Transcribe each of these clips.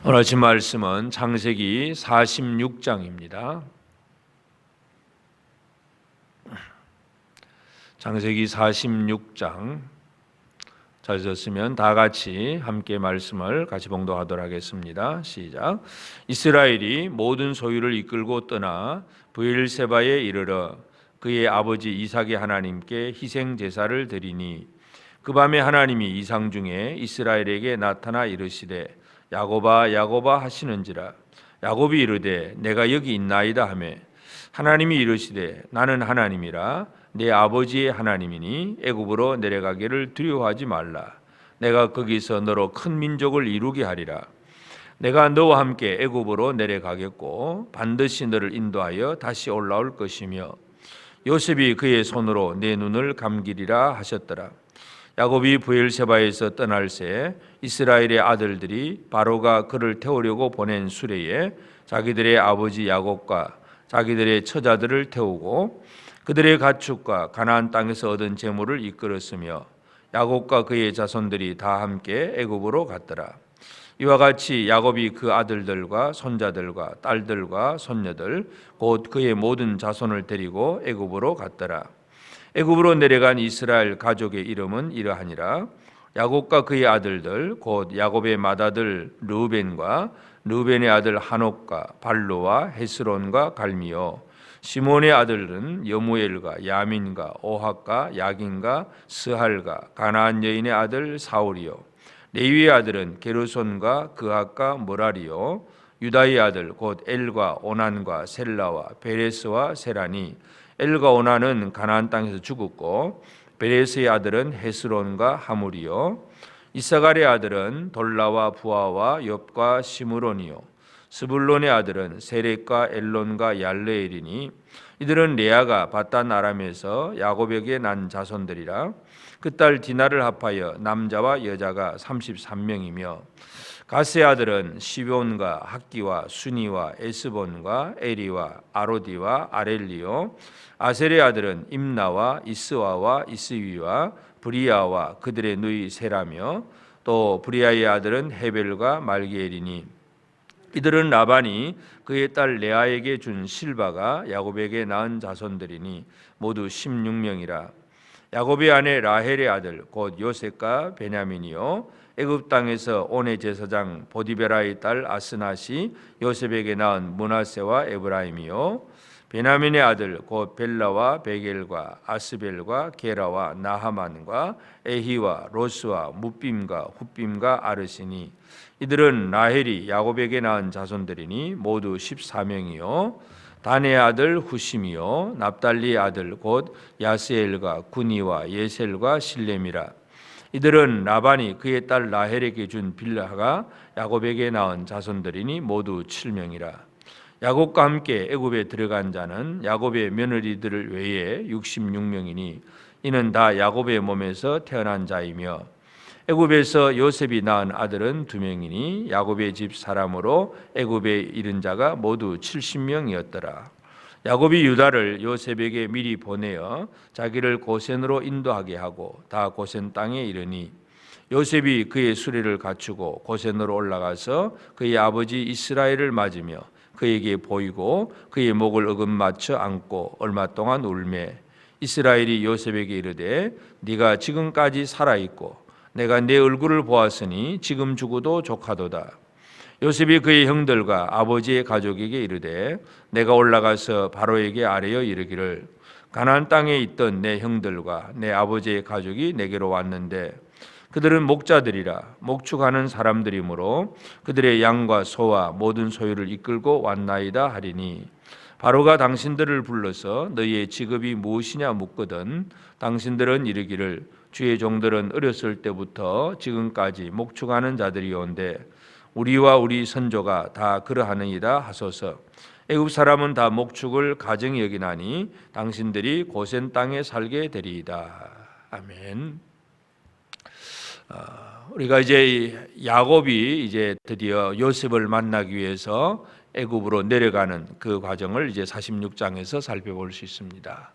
오늘 아침 말씀은 창세기 46장입니다. 창세기 46장 찾으셨으면 다 같이 함께 말씀을 같이 봉독하도록 하겠습니다. 시작. 이스라엘이 모든 소유를 이끌고 떠나 브엘세바에 이르러 그의 아버지 이삭의 하나님께 희생 제사를 드리니 그 밤에 하나님이 이상 중에 이스라엘에게 나타나 이르시되 야곱아 야곱아 하시는지라. 야곱이 이르되 내가 여기 있나이다 하며 하나님이 이르시되 나는 하나님이라 내 아버지의 하나님이니 애굽으로 내려가기를 두려워하지 말라. 내가 거기서 너로 큰 민족을 이루게 하리라. 내가 너와 함께 애굽으로 내려가겠고 반드시 너를 인도하여 다시 올라올 것이며 요셉이 그의 손으로 내 눈을 감기리라 하셨더라. 야곱이 브엘세바에서 떠날 새 이스라엘의 아들들이 바로가 그를 태우려고 보낸 수레에 자기들의 아버지 야곱과 자기들의 처자들을 태우고 그들의 가축과 가나안 땅에서 얻은 재물을 이끌었으며 야곱과 그의 자손들이 다 함께 애굽으로 갔더라. 이와 같이 야곱이 그 아들들과 손자들과 딸들과 손녀들 곧 그의 모든 자손을 데리고 애굽으로 갔더라. 애굽으로 내려간 이스라엘 가족의 이름은 이러하니라. 야곱과 그의 아들들 곧 야곱의 맏아들 르우벤과 르우벤의 아들 하녹과 발로와 헤스론과 갈미요. 시몬의 아들은 여무엘과 야민과 오학과 야긴과 스할과 가나안 여인의 아들 사울이요. 레위의 아들은 게르손과 그학과 모라리요. 유다의 아들 곧 엘과 오난과 셀라와 베레스와 세라니. 엘과 오난은 가나안 땅에서 죽었고 베레스의 아들은 헤스론과 하물이요. 이사갈의 아들은 돌라와 부하와 욥과 시므론이요. 스불론의 아들은 세렉과 엘론과 얄레엘이니 이들은 레아가 바단 아람에서 야곱에게 난 자손들이라. 그 딸 디나를 합하여 남자와 여자가 33명이며 가스의 아들은 시몬과 학기와 수니와 에스본과 에리와 아로디와 아렐리요. 아셀의 아들은 임나와 이스와와 이스위와 브리아와 그들의 누이 세라며 또 브리아의 아들은 헤벨과 말기엘이니 이들은 라반이 그의 딸 레아에게 준 실바가 야곱에게 낳은 자손들이니 모두 16명이라. 야곱의 아내 라헬의 아들 곧 요셉과 베냐민이요. 애굽 땅에서 온의 제사장 보디베라의 딸 아스낫이 요셉에게 낳은 므낫세와 에브라임이요. 베냐민의 아들 곧 벨라와 베겔과 아스벨과 게라와 나하만과 에히와 로스와 무빔과 훗빔과 아르시니 이들은 라헬이 야곱에게 낳은 자손들이니 모두 14명이요. 단의 아들 후심이요. 납달리의 아들 곧 야스엘과 구니와 예셀과 실렘이라. 이들은 라반이 그의 딸 라헬에게 준 빌라가 야곱에게 낳은 자손들이니 모두 7명이라. 야곱과 함께 애굽에 들어간 자는 야곱의 며느리들 외에 66명이니 이는 다 야곱의 몸에서 태어난 자이며 애굽에서 요셉이 낳은 아들은 2명이니 야곱의 집 사람으로 애굽에 이른 자가 모두 70명이었더라. 야곱이 유다를 요셉에게 미리 보내어 자기를 고센으로 인도하게 하고 다 고센 땅에 이르니 요셉이 그의 수레를 갖추고 고센으로 올라가서 그의 아버지 이스라엘을 맞으며 그에게 보이고 그의 목을 어금맞춰 안고 얼마 동안 울매 이스라엘이 요셉에게 이르되 네가 지금까지 살아있고 내가 네 얼굴을 보았으니 지금 죽어도 족하도다. 요셉이 그의 형들과 아버지의 가족에게 이르되 내가 올라가서 바로에게 아뢰어 이르기를 가나안 땅에 있던 내 형들과 내 아버지의 가족이 내게로 왔는데 그들은 목자들이라 목축하는 사람들이므로 그들의 양과 소와 모든 소유를 이끌고 왔나이다 하리니 바로가 당신들을 불러서 너희의 직업이 무엇이냐 묻거든 당신들은 이르기를 주의 종들은 어렸을 때부터 지금까지 목축하는 자들이온데 우리와 우리 선조가 다 그러하느니라 하소서. 애굽 사람은 다 목축을 가정히 여기나니 당신들이 고센 땅에 살게 되리이다. 아멘. 우리가 이제 야곱이 이제 드디어 요셉을 만나기 위해서 애굽으로 내려가는 그 과정을 이제 46장에서 살펴볼 수 있습니다.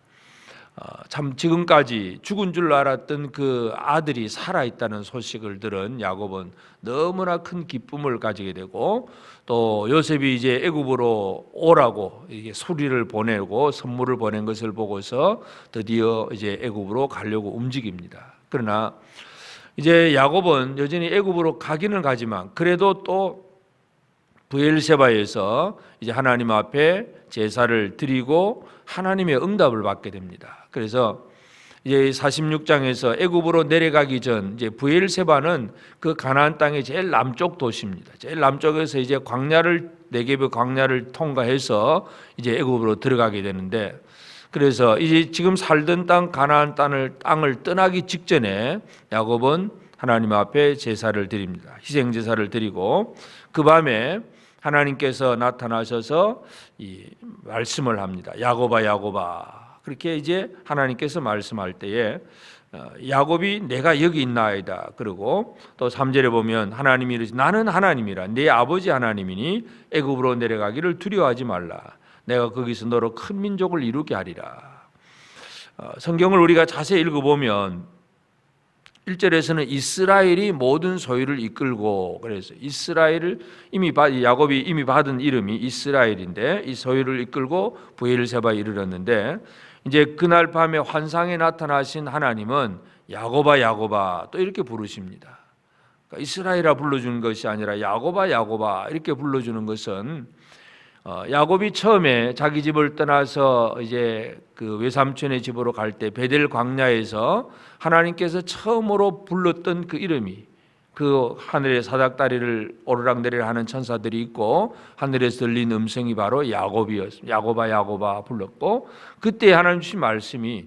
참 지금까지 죽은 줄 알았던 그 아들이 살아있다는 소식을 들은 야곱은 너무나 큰 기쁨을 가지게 되고, 또 요셉이 이제 애굽으로 오라고 이게 소리를 보내고 선물을 보낸 것을 보고서 드디어 이제 애굽으로 가려고 움직입니다. 그러나 이제 야곱은 여전히 애굽으로 가기는 가지만 그래도 또 브엘세바에서 이제 하나님 앞에 제사를 드리고 하나님의 응답을 받게 됩니다. 그래서 이제 46장에서 애굽으로 내려가기 전 이제 브엘세바는 그 가나안 땅의 제일 남쪽 도시입니다. 제일 남쪽에서 이제 광야를 네게브 광야를 통과해서 이제 애굽으로 들어가게 되는데, 그래서 이제 지금 살던 땅 가나안 땅을 떠나기 직전에 야곱은 하나님 앞에 제사를 드립니다. 희생 제사를 드리고 그 밤에 하나님께서 나타나셔서 이 말씀을 합니다. 야곱아 야곱아. 그렇게 이제 하나님께서 말씀할 때에 야곱이 내가 여기 있나이다. 그리고 또 3절에 보면 하나님이 이르시되 나는 하나님이라 네 아버지 하나님이니 애굽으로 내려가기를 두려워하지 말라. 내가 거기서 너로 큰 민족을 이루게 하리라. 성경을 우리가 자세히 읽어보면 1절에서는 이스라엘이 모든 소유를 이끌고, 그래서 이스라엘을 야곱이 이미 받은 이름이 이스라엘인데 이 소유를 이끌고 브엘세바에 이르렀는데, 이제 그날 밤에 환상에 나타나신 하나님은 야곱아 야곱아 또 이렇게 부르십니다. 그러니까 이스라엘아 불러주는 것이 아니라 야곱아 야곱아 이렇게 불러주는 것은 야곱이 처음에 자기 집을 떠나서 이제 그 외삼촌의 집으로 갈 때 베델 광야에서 하나님께서 처음으로 불렀던 그 이름이, 그 하늘의 사닥다리를 오르락내리락 하는 천사들이 있고 하늘에서 들린 음성이 바로 야곱이었습니다. 야곱아 야곱아 불렀고, 그때 하나님 주신 말씀이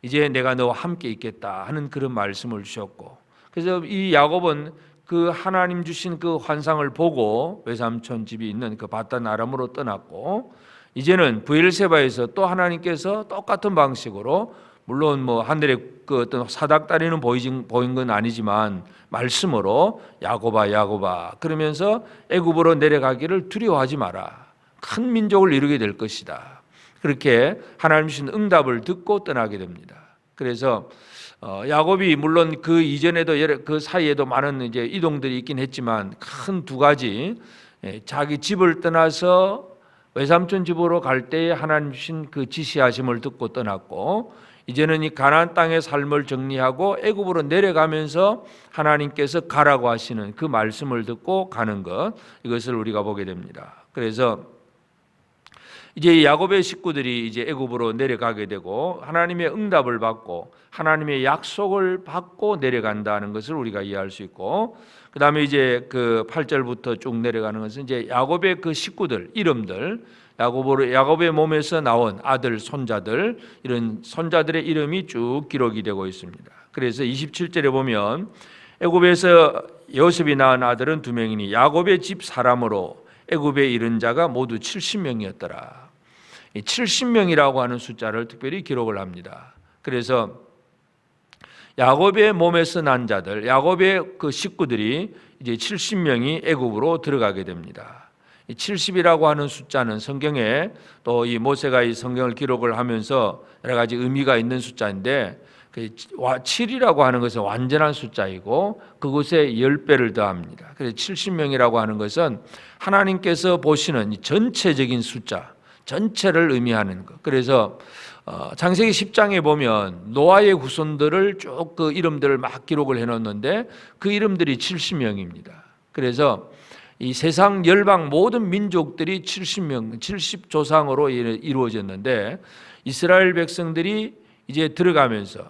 이제 내가 너와 함께 있겠다 하는 그런 말씀을 주셨고, 그래서 이 야곱은 그 하나님 주신 그 환상을 보고 외삼촌 집이 있는 그 바단 아람으로 떠났고, 이제는 브엘세바에서 또 하나님께서 똑같은 방식으로, 물론 뭐 하늘에 그 어떤 사닥다리는 보인 건 아니지만 말씀으로 야곱아 야곱아 그러면서 애굽으로 내려가기를 두려워하지 마라. 큰 민족을 이루게 될 것이다. 그렇게 하나님 주신 응답을 듣고 떠나게 됩니다. 그래서 야곱이 물론 그 이전에도 그 사이에도 많은 이제 이동들이 있긴 했지만 큰 두 가지, 자기 집을 떠나서 외삼촌 집으로 갈 때에 하나님 주신 그 지시하심을 듣고 떠났고, 이제는 이 가나안 땅의 삶을 정리하고 애굽으로 내려가면서 하나님께서 가라고 하시는 그 말씀을 듣고 가는 것, 이것을 우리가 보게 됩니다. 그래서 이제 야곱의 식구들이 이제 애굽으로 내려가게 되고 하나님의 응답을 받고 하나님의 약속을 받고 내려간다는 것을 우리가 이해할 수 있고, 그 다음에 이제 그 8절부터 쭉 내려가는 것은 이제 야곱의 그 식구들 이름들, 야곱의 몸에서 나온 아들, 손자들, 이런 손자들의 이름이 쭉 기록이 되고 있습니다. 그래서 27절에 보면 애굽에서 요셉이 낳은 아들은 2명이니 야곱의 집 사람으로 애굽에 이른 자가 모두 70명이었더라. 이 70명이라고 하는 숫자를 특별히 기록을 합니다. 그래서 야곱의 몸에서 난 자들, 야곱의 그 식구들이 이제 70명이 애굽으로 들어가게 됩니다. 70이라고 하는 숫자는 성경에 또 이 모세가 이 성경을 기록을 하면서 여러 가지 의미가 있는 숫자인데, 7이라고 하는 것은 완전한 숫자이고 그것에 10배를 더합니다. 그래서 70명이라고 하는 것은 하나님께서 보시는 전체적인 숫자, 전체를 의미하는 것. 그래서 창세기 10장에 보면 노아의 후손들을 쭉 그 이름들을 막 기록을 해놓는데 그 이름들이 70명입니다. 그래서 이 세상 열방 모든 민족들이 70명, 70조상으로 이루어졌는데, 이스라엘 백성들이 이제 들어가면서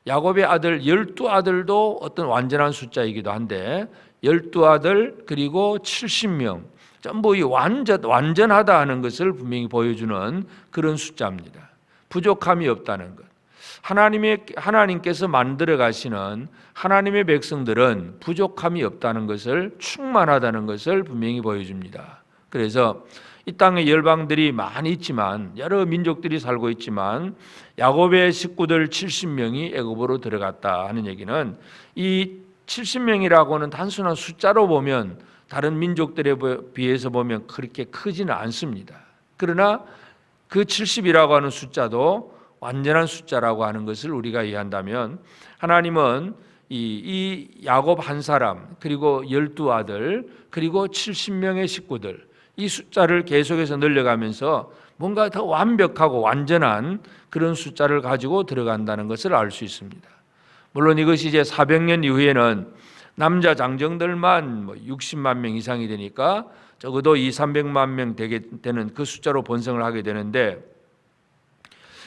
야곱의 아들 12아들도 어떤 완전한 숫자이기도 한데 12아들 그리고 70명 전부 이 완전하다 하는 것을 분명히 보여주는 그런 숫자입니다. 부족함이 없다는 것. 하나님께서 만들어 가시는 하나님의 백성들은 부족함이 없다는 것을, 충만하다는 것을 분명히 보여줍니다. 그래서 이 땅에 열방들이 많이 있지만, 여러 민족들이 살고 있지만 야곱의 식구들 70명이 애굽으로 들어갔다 하는 얘기는, 이 70명이라고는 단순한 숫자로 보면 다른 민족들에 비해서 보면 그렇게 크지는 않습니다. 그러나 그 70이라고 하는 숫자도 완전한 숫자라고 하는 것을 우리가 이해한다면, 하나님은 이 야곱 한 사람, 그리고 12아들, 그리고 70명의 식구들, 이 숫자를 계속해서 늘려가면서 뭔가 더 완벽하고 완전한 그런 숫자를 가지고 들어간다는 것을 알 수 있습니다. 물론 이것이 이제 400년 이후에는 남자 장정들만 60만 명 이상이 되니까 적어도 200~300만 명 되는 그 숫자로 번성을 하게 되는데,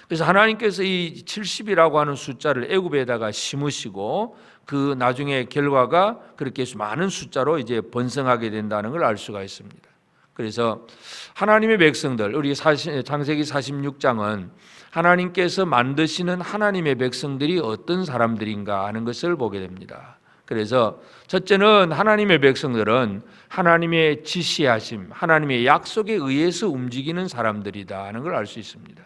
그래서 하나님께서 이 70이라고 하는 숫자를 애굽에다가 심으시고 그 나중에 결과가 그렇게 많은 숫자로 이제 번성하게 된다는 걸 알 수가 있습니다. 그래서 하나님의 백성들, 우리 창세기 46장은 하나님께서 만드시는 하나님의 백성들이 어떤 사람들인가 하는 것을 보게 됩니다. 그래서 첫째는 하나님의 백성들은 하나님의 지시하심, 하나님의 약속에 의해서 움직이는 사람들이다 하는 걸 알 수 있습니다.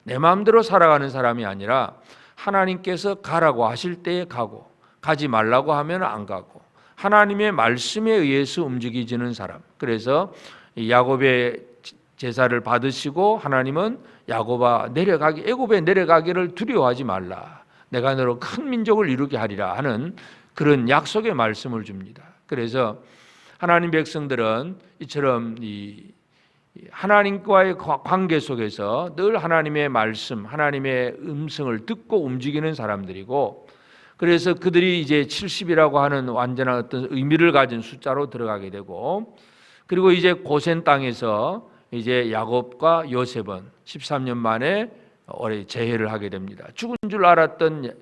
내 마음대로 살아가는 사람이 아니라 하나님께서 가라고 하실 때에 가고, 가지 말라고 하면 안 가고, 하나님의 말씀에 의해서 움직이지는 사람. 그래서 야곱의 제사를 받으시고 하나님은 야곱아 내려가기, 애굽에 내려가기를 두려워하지 말라, 내가 너로 큰 민족을 이루게 하리라 하는 그런 약속의 말씀을 줍니다. 그래서 하나님 백성들은 이처럼 하나님과의 관계 속에서 늘 하나님의 말씀, 하나님의 음성을 듣고 움직이는 사람들이고, 그래서 그들이 이제 70이라고 하는 완전한 어떤 의미를 가진 숫자로 들어가게 되고, 그리고 이제 고센 땅에서 이제 야곱과 요셉은 13년 만에 올해 재회를 하게 됩니다. 죽은 줄 알았던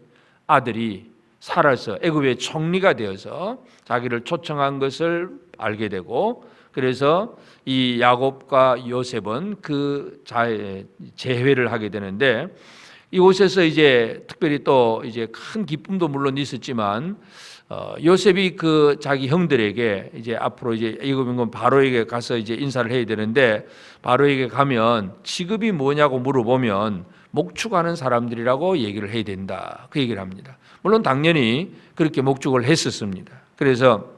아들이 살아서 애굽의 총리가 되어서 자기를 초청한 것을 알게 되고, 그래서 이 야곱과 요셉은 그 재회를 하게 되는데, 이곳에서 이제 특별히 또 이제 큰 기쁨도 물론 있었지만, 요셉이 그 자기 형들에게 이제 앞으로 이제 애굽인 바로에게 가서 이제 인사를 해야 되는데, 바로에게 가면 직업이 뭐냐고 물어보면 목축하는 사람들이라고 얘기를 해야 된다, 그 얘기를 합니다. 물론 당연히 그렇게 목축을 했었습니다. 그래서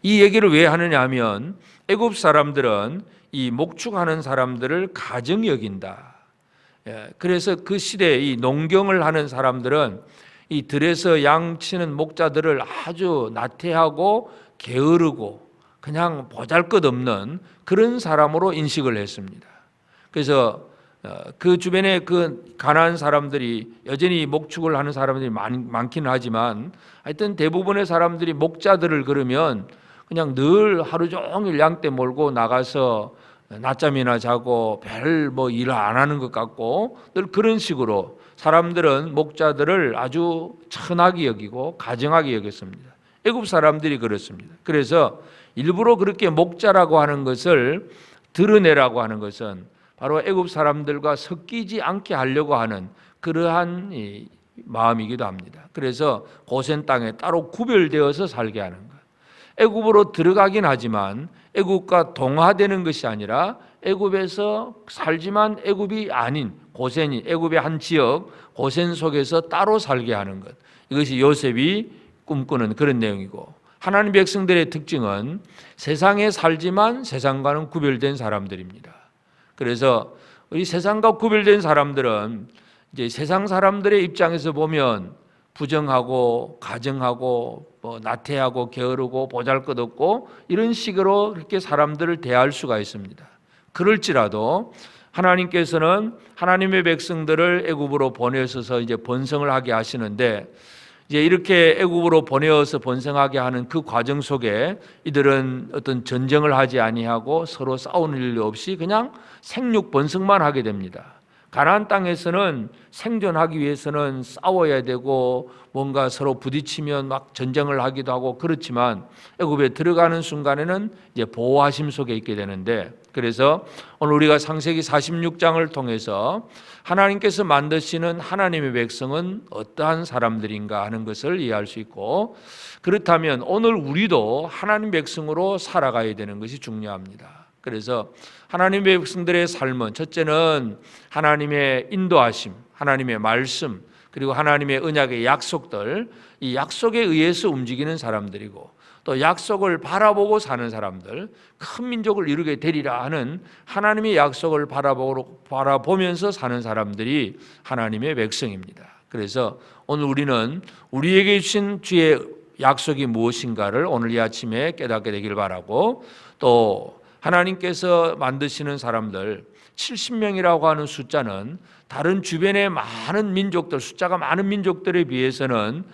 이 얘기를 왜 하느냐 하면, 애굽 사람들은 이 목축하는 사람들을 가정이 여긴다. 그래서 그 시대에 이 농경을 하는 사람들은 이 들에서 양치는 목자들을 아주 나태하고 게으르고 그냥 보잘것없는 그런 사람으로 인식을 했습니다. 그래서 그 주변에 그 가난한 사람들이 여전히 목축을 하는 사람들이 많기는 하지만, 하여튼 대부분의 사람들이 목자들을 그러면 그냥 늘 하루 종일 양떼 몰고 나가서 낮잠이나 자고 별 일을 안 하는 것 같고, 늘 그런 식으로 사람들은 목자들을 아주 천하게 여기고 가정하게 여겼습니다. 애굽 사람들이 그렇습니다. 그래서 일부러 그렇게 목자라고 하는 것을 드러내라고 하는 것은 바로 애굽 사람들과 섞이지 않게 하려고 하는 그러한 마음이기도 합니다. 그래서 고센 땅에 따로 구별되어서 살게 하는 것. 애굽으로 들어가긴 하지만 애굽과 동화되는 것이 아니라 애굽에서 살지만 애굽이 아닌 고센이, 애굽의 한 지역 고센 속에서 따로 살게 하는 것. 이것이 요셉이 꿈꾸는 그런 내용이고, 하나님 백성들의 특징은 세상에 살지만 세상과는 구별된 사람들입니다. 그래서 우리 세상과 구별된 사람들은 이제 세상 사람들의 입장에서 보면 부정하고 가정하고 나태하고 게으르고 보잘것없고 이런 식으로 그렇게 사람들을 대할 수가 있습니다. 그럴지라도 하나님께서는 하나님의 백성들을 애굽으로 보내셔서 이제 번성을 하게 하시는데, 이제 이렇게 애굽으로 보내어서 번성하게 하는 그 과정 속에 이들은 어떤 전쟁을 하지 아니하고 서로 싸우는 일도 없이 그냥 생육 번성만 하게 됩니다. 가나안 땅에서는 생존하기 위해서는 싸워야 되고 뭔가 서로 부딪히면 막 전쟁을 하기도 하고 그렇지만, 애굽에 들어가는 순간에는 이제 보호하심 속에 있게 되는데, 그래서 오늘 우리가 창세기 46장을 통해서 하나님께서 만드시는 하나님의 백성은 어떠한 사람들인가 하는 것을 이해할 수 있고, 그렇다면 오늘 우리도 하나님 백성으로 살아가야 되는 것이 중요합니다. 그래서 하나님의 백성들의 삶은 첫째는 하나님의 인도하심, 하나님의 말씀, 그리고 하나님의 언약의 약속들, 이 약속에 의해서 움직이는 사람들이고, 또 약속을 바라보고 사는 사람들, 큰 민족을 이루게 되리라 하는 하나님의 약속을 바라보면서 사는 사람들이 하나님의 백성입니다. 그래서 오늘 우리는 우리에게 주신 주의 약속이 무엇인가를 오늘 이 아침에 깨닫게 되길 바라고, 또 하나님께서 만드시는 사람들 70명이라고 하는 숫자는 다른 주변의 많은 민족들, 숫자가 많은 민족들에 비해서는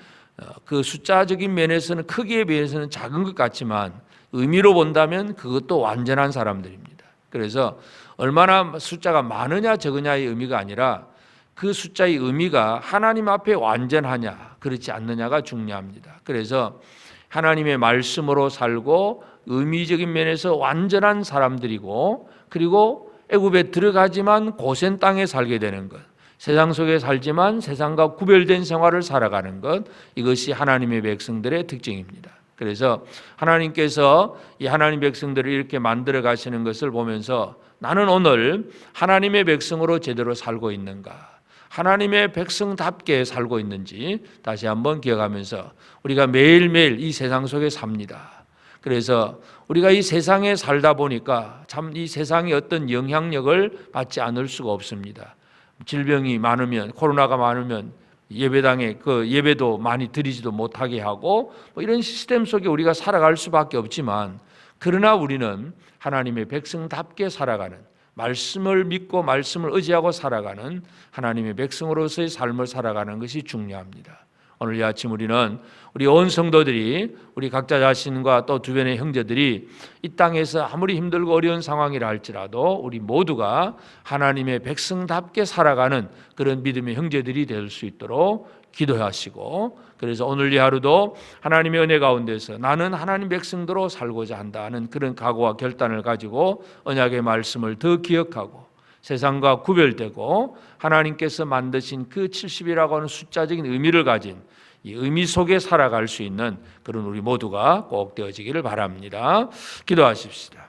그 숫자적인 면에서는 크기에 비해서는 작은 것 같지만 의미로 본다면 그것도 완전한 사람들입니다. 그래서 얼마나 숫자가 많으냐 적으냐의 의미가 아니라 그 숫자의 의미가 하나님 앞에 완전하냐 그렇지 않느냐가 중요합니다. 그래서 하나님의 말씀으로 살고 의미적인 면에서 완전한 사람들이고, 그리고 애굽에 들어가지만 고센 땅에 살게 되는 것, 세상 속에 살지만 세상과 구별된 생활을 살아가는 것, 이것이 하나님의 백성들의 특징입니다. 그래서 하나님께서 이 하나님 백성들을 이렇게 만들어 가시는 것을 보면서 나는 오늘 하나님의 백성으로 제대로 살고 있는가, 하나님의 백성답게 살고 있는지 다시 한번 기억하면서 우리가 매일매일 이 세상 속에 삽니다. 그래서 우리가 이 세상에 살다 보니까 참 이 세상의 어떤 영향력을 받지 않을 수가 없습니다. 질병이 많으면, 코로나가 많으면 예배당에 그 예배도 많이 드리지도 못하게 하고, 이런 시스템 속에 우리가 살아갈 수밖에 없지만, 그러나 우리는 하나님의 백성답게 살아가는, 말씀을 믿고 말씀을 의지하고 살아가는 하나님의 백성으로서의 삶을 살아가는 것이 중요합니다. 오늘 이 아침 우리는 우리 온 성도들이, 우리 각자 자신과 또 주변의 형제들이 이 땅에서 아무리 힘들고 어려운 상황이라 할지라도 우리 모두가 하나님의 백성답게 살아가는 그런 믿음의 형제들이 될 수 있도록 기도하시고, 그래서 오늘 이 하루도 하나님의 은혜 가운데서 나는 하나님 백성대로 살고자 한다는 그런 각오와 결단을 가지고 언약의 말씀을 더 기억하고 세상과 구별되고 하나님께서 만드신 그 70이라고 하는 숫자적인 의미를 가진 이 의미 속에 살아갈 수 있는 그런 우리 모두가 꼭 되어지기를 바랍니다. 기도하십시다.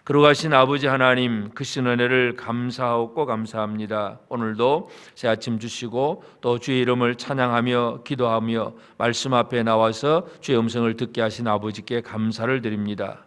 거룩하신 아버지 하나님, 크신 은혜를 감사하고 감사합니다. 오늘도 새 아침 주시고 또 주의 이름을 찬양하며 기도하며 말씀 앞에 나와서 주의 음성을 듣게 하신 아버지께 감사를 드립니다.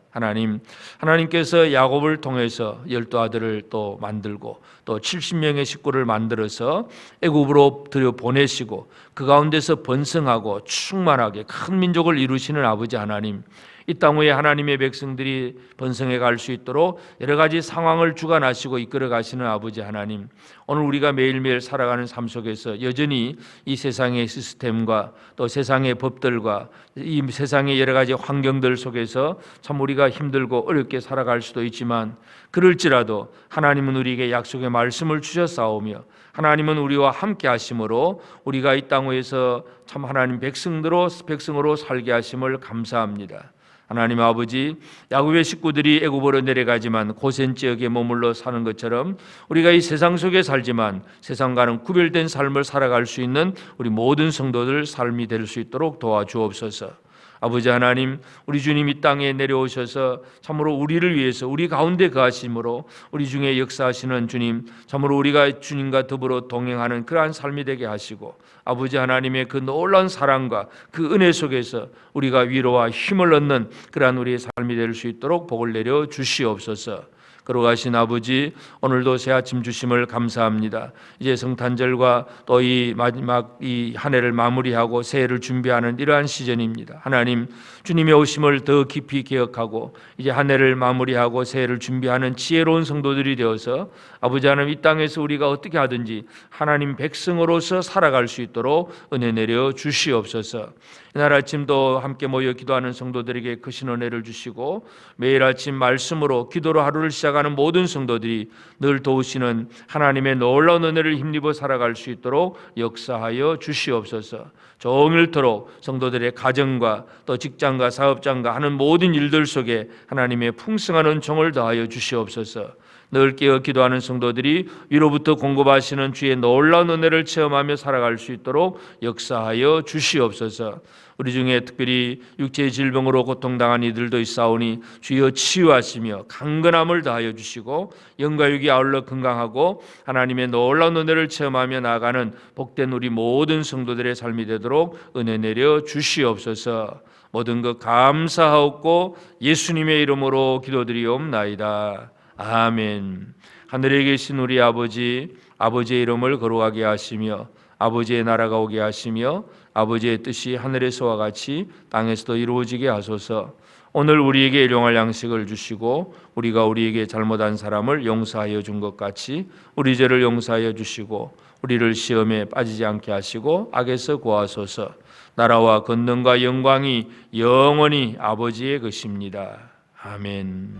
하나님께서 야곱을 통해서 12 아들을 또 만들고 또 70명의 식구를 만들어서 애굽으로 들여 보내시고 그 가운데서 번성하고 충만하게 큰 민족을 이루시는 아버지 하나님, 이 땅 위에 하나님의 백성들이 번성해 갈 수 있도록 여러 가지 상황을 주관하시고 이끌어 가시는 아버지 하나님, 오늘 우리가 매일매일 살아가는 삶 속에서 여전히 이 세상의 시스템과 또 세상의 법들과 이 세상의 여러 가지 환경들 속에서 참 우리가 힘들고 어렵게 살아갈 수도 있지만, 그럴지라도 하나님은 우리에게 약속의 말씀을 주셨사오며 하나님은 우리와 함께 하심으로 우리가 이 땅 위에서 참 하나님 백성으로 살게 하심을 감사합니다. 하나님 아버지, 야곱의 식구들이 애굽으로 내려가지만 고센 지역에 머물러 사는 것처럼 우리가 이 세상 속에 살지만 세상과는 구별된 삶을 살아갈 수 있는 우리 모든 성도들 삶이 될 수 있도록 도와주옵소서. 아버지 하나님, 우리 주님 이 땅에 내려오셔서 참으로 우리를 위해서 우리 가운데 거하심으로 우리 중에 역사하시는 주님, 참으로 우리가 주님과 더불어 동행하는 그러한 삶이 되게 하시고, 아버지 하나님의 그 놀라운 사랑과 그 은혜 속에서 우리가 위로와 힘을 얻는 그러한 우리의 삶이 될 수 있도록 복을 내려 주시옵소서. 거룩하신 아버지, 오늘도 새 아침 주심을 감사합니다. 이제 성탄절과 또 이 마지막 이 한 해를 마무리하고 새해를 준비하는 이러한 시즌입니다. 하나님, 주님의 오심을 더 깊이 기억하고 이제 한 해를 마무리하고 새해를 준비하는 지혜로운 성도들이 되어서 아버지 하나님, 이 땅에서 우리가 어떻게 하든지 하나님 백성으로서 살아갈 수 있도록 은혜 내려 주시옵소서. 이날 아침도 함께 모여 기도하는 성도들에게 크신 은혜를 주시고 매일 아침 말씀으로 기도로 하루를 시작하는 모든 성도들이 늘 도우시는 하나님의 놀라운 은혜를 힘입어 살아갈 수 있도록 역사하여 주시옵소서. 종일토록 성도들의 가정과 또 직장과 사업장과 하는 모든 일들 속에 하나님의 풍성한 은총을 더하여 주시옵소서. 늘 깨어 기도하는 성도들이 위로부터 공급하시는 주의 놀라운 은혜를 체험하며 살아갈 수 있도록 역사하여 주시옵소서. 우리 중에 특별히 육체의 질병으로 고통당한 이들도 있사오니 주여 치유하시며 강건함을 더하여 주시고 영과 육이 아울러 건강하고 하나님의 놀라운 은혜를 체험하며 나아가는 복된 우리 모든 성도들의 삶이 되도록 은혜 내려 주시옵소서. 모든 것 감사하옵고 예수님의 이름으로 기도드리옵나이다. 아멘. 하늘에 계신 우리 아버지, 아버지의 이름을 거룩하게 하시며 아버지의 나라가 오게 하시며 아버지의 뜻이 하늘에서와 같이 땅에서도 이루어지게 하소서. 오늘 우리에게 일용할 양식을 주시고 우리가 우리에게 잘못한 사람을 용서하여 준 것 같이 우리 죄를 용서하여 주시고 우리를 시험에 빠지지 않게 하시고 악에서 구하소서. 나라와 권능과 영광이 영원히 아버지의 것입니다. 아멘.